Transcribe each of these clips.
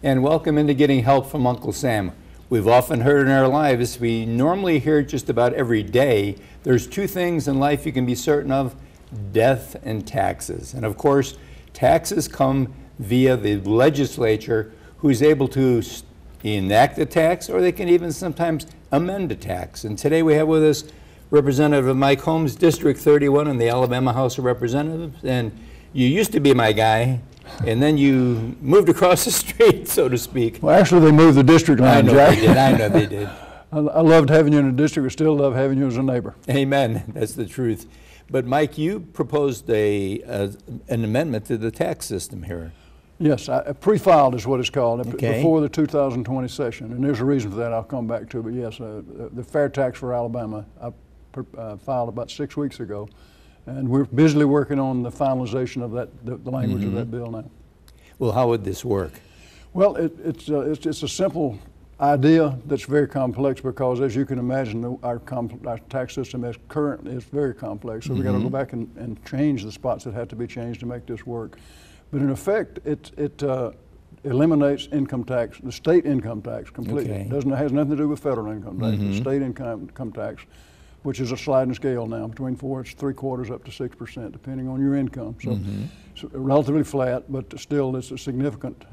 And welcome into Getting Help from Uncle Sam. We've often heard in our lives, we normally hear just about every day, there's two things in life you can be certain of: death and taxes. And of course, taxes come via the legislature, who's able to enact a tax, or they can even sometimes amend a tax. And today we have with us Representative Mike Holmes, District 31 in the Alabama House of Representatives. And you used to be my guy, and then you moved across the street, so to speak. Well, actually, they moved the district line, Jack. I know they did. I loved having you in the district. I still love having you as a neighbor. Amen. That's the truth. But Mike, you proposed an amendment to the tax system here. Yes, pre-filed is what it's called, Okay. before the 2020 session. And there's a reason for that I'll come back to. But yes, the fair tax for Alabama, I filed about 6 weeks ago. And we're busily working on the finalization of that, the language of that bill now. Well, how would this work? Well, it's a simple idea that's very complex, because as you can imagine, our tax system as current is very complex. So we got to go back and change the spots that have to be changed to make this work. But in effect, it eliminates income tax, the state income tax completely. Okay. It has nothing to do with federal income tax. The state income tax, which is a sliding scale now, between 3/4 up to 6%, depending on your income. So it's relatively flat, but still it's a significant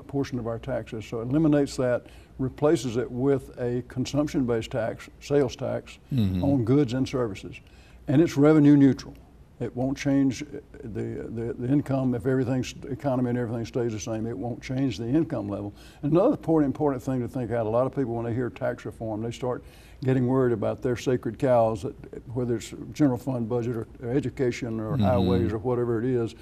portion of our taxes. So it eliminates that, replaces it with a consumption-based tax, sales tax, on goods and services. And it's revenue neutral. It won't change the income if economy and everything stays the same. It won't change the income level. Another important thing to think out, a lot of people, when they hear tax reform, they start getting worried about their sacred cows, whether it's general fund budget or education or highways or whatever it is.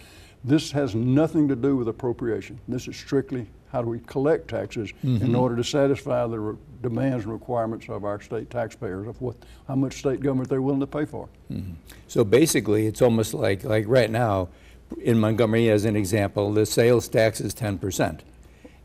This has nothing to do with appropriation. This is strictly how do we collect taxes in order to satisfy the demands and requirements of our state taxpayers, of how much state government they're willing to pay for. So basically, it's almost like right now, in Montgomery, as an example, the sales tax is 10%.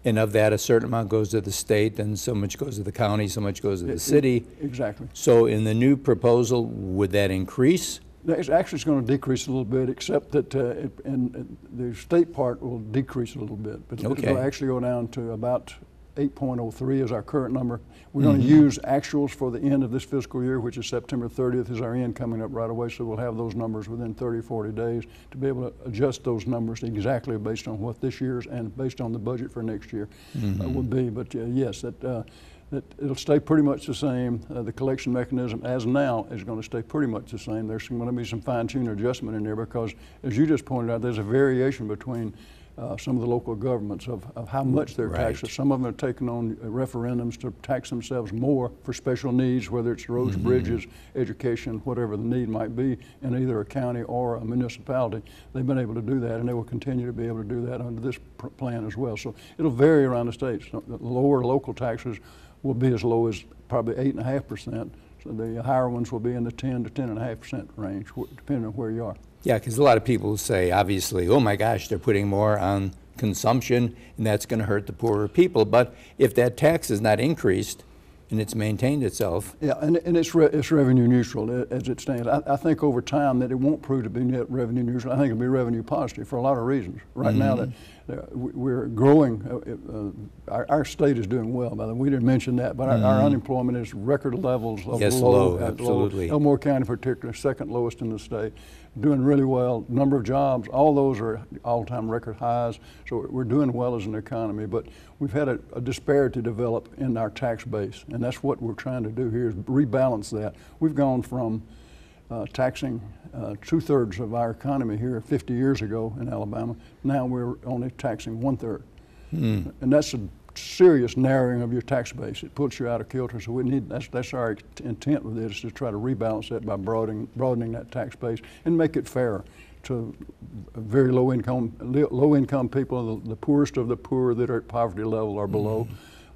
And of that, a certain amount goes to the state, and so much goes to the county, so much goes to the city. Exactly. So in the new proposal, would that increase? It's actually going to decrease a little bit, except that the state part will decrease a little bit. But it'll actually go down to about 8.03 is our current number. We're going to use actuals for the end of this fiscal year, which is September 30th is our end coming up right away. So we'll have those numbers within 30, 40 days to be able to adjust those numbers exactly based on what this year's and based on the budget for next year would be. But yes, that it'll stay pretty much the same. The collection mechanism as now is going to stay pretty much the same. There's going to be some fine-tuned adjustment in there because, as you just pointed out, there's a variation between some of the local governments of how much they're taxed. Some of them are taking on referendums to tax themselves more for special needs, whether it's roads, bridges, education, whatever the need might be in either a county or a municipality. They've been able to do that, and they will continue to be able to do that under this plan as well. So it'll vary around the states. So the lower local taxes will be as low as probably 8.5%. So the higher ones will be in the 10 to 10.5% range, depending on where you are. Yeah, because a lot of people say, obviously, oh my gosh, they're putting more on consumption, and that's going to hurt the poorer people. But if that tax is not increased and it's maintained itself. Yeah, and it's revenue neutral as it stands. I think over time that it won't prove to be net revenue neutral. I think it'll be revenue positive for a lot of reasons. Right now that we're growing, our state is doing well. By the way, we didn't mention that, but our unemployment is record levels of low, absolutely. Elmore County particularly, second lowest in the state. Doing really well, number of jobs, all those are all-time record highs. So we're doing well as an economy, but we've had a disparity develop in our tax base, and that's what we're trying to do here is rebalance that. We've gone from taxing 2/3 of our economy here 50 years ago in Alabama. Now we're only taxing 1/3. And that's a serious narrowing of your tax base. It puts you out of kilter. So we need that's our intent with it, is to try to rebalance that by broadening that tax base and make it fair to very low income people, the poorest of the poor that are at poverty level or below,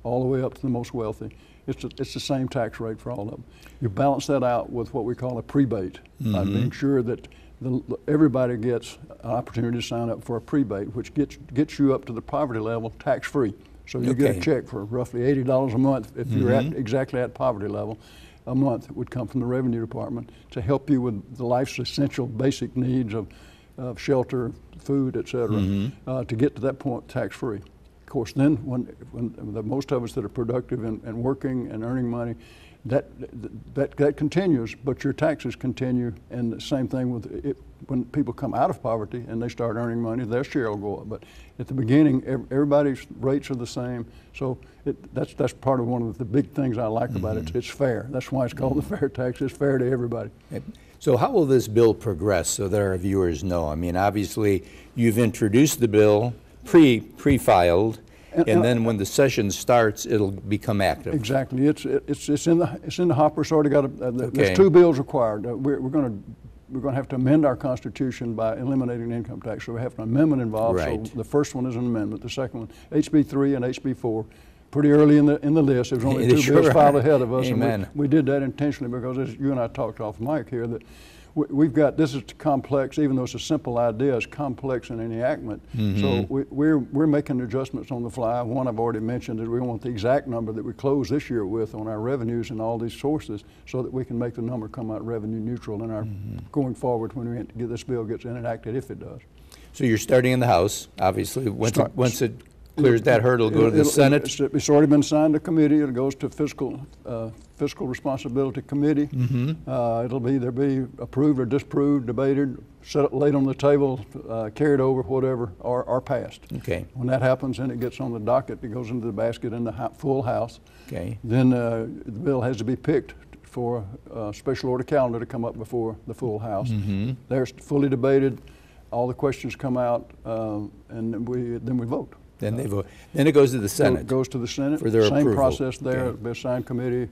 all the way up to the most wealthy. It's the same tax rate for all of them. You balance that out with what we call a prebate, by being sure that everybody gets an opportunity to sign up for a prebate, which gets you up to the poverty level tax-free. So you get a check for roughly $80 a month if you're exactly at poverty level. A month would come from the Revenue Department to help you with the life's essential basic needs of shelter, food, et cetera, to get to that point tax-free. course, then when most of us that are productive and working and earning money, that continues, but your taxes continue. And the same thing with it, when people come out of poverty and they start earning money, their share will go up. But at the beginning, everybody's rates are the same. So that's part of one of the big things I like about it. It's fair. That's why it's called the fair tax. It's fair to everybody. So how will this bill progress so that our viewers know? I mean, obviously, you've introduced the bill pre-filed. And then when the session starts, it'll become active. Exactly. It's in the hopper. It's already got there's 2 bills required. We're going to have to amend our Constitution by eliminating income tax. So we have an amendment involved. Right. So the first one is an amendment. The second one, HB 3 and HB 4, pretty early in the list. There was only 2 bills filed ahead of us. Amen. And we did that intentionally because, as you and I talked off mic here, that we've got, this is complex, even though it's a simple idea, it's complex in enactment. So we're making adjustments on the fly. One I've already mentioned is we want the exact number that we close this year with on our revenues and all these sources so that we can make the number come out revenue neutral in our going forward when we get this bill gets enacted, if it does. So you're starting in the House, obviously. Once it clears that hurdle, go to the Senate. It's already been signed to committee. It goes to fiscal responsibility committee. They'll be approved or disproved, debated, laid on the table, carried over, whatever, or passed. Okay. When that happens, then it gets on the docket. It goes into the basket in the full House. Okay. Then the bill has to be picked for a special order calendar to come up before the full House. They're fully debated. All the questions come out, and then we vote. Then they vote. Then it goes to the Senate. It goes to the Senate for their approval. Same process there. Okay. It'll be assigned committee.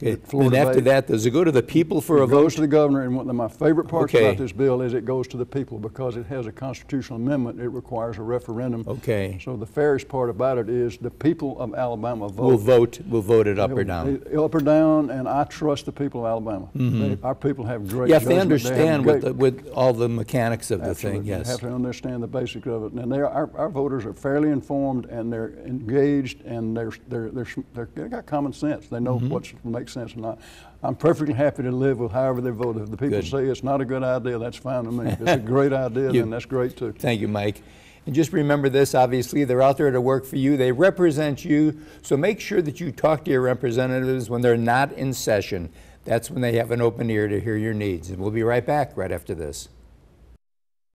Okay. And after that, does it go to the people for a vote? It goes to the governor, and one of my favorite parts about this bill is it goes to the people because it has a constitutional amendment. It requires a referendum. Okay. So the fairest part about it is the people of Alabama vote. We'll vote it up or down. Up or down, and I trust the people of Alabama. Our people have great You have to judgment. understand with all the mechanics of the thing, yes. You have to understand the basics of it. And our voters are fairly informed, and they're engaged, and they got common sense. They know what makes sense or not. I'm perfectly happy to live with however they vote. If the people say it's not a good idea, that's fine with me. If it's a great idea, then that's great too. Thank you, Mike. And just remember this, obviously, they're out there to work for you. They represent you. So make sure that you talk to your representatives when they're not in session. That's when they have an open ear to hear your needs. And we'll be right back right after this.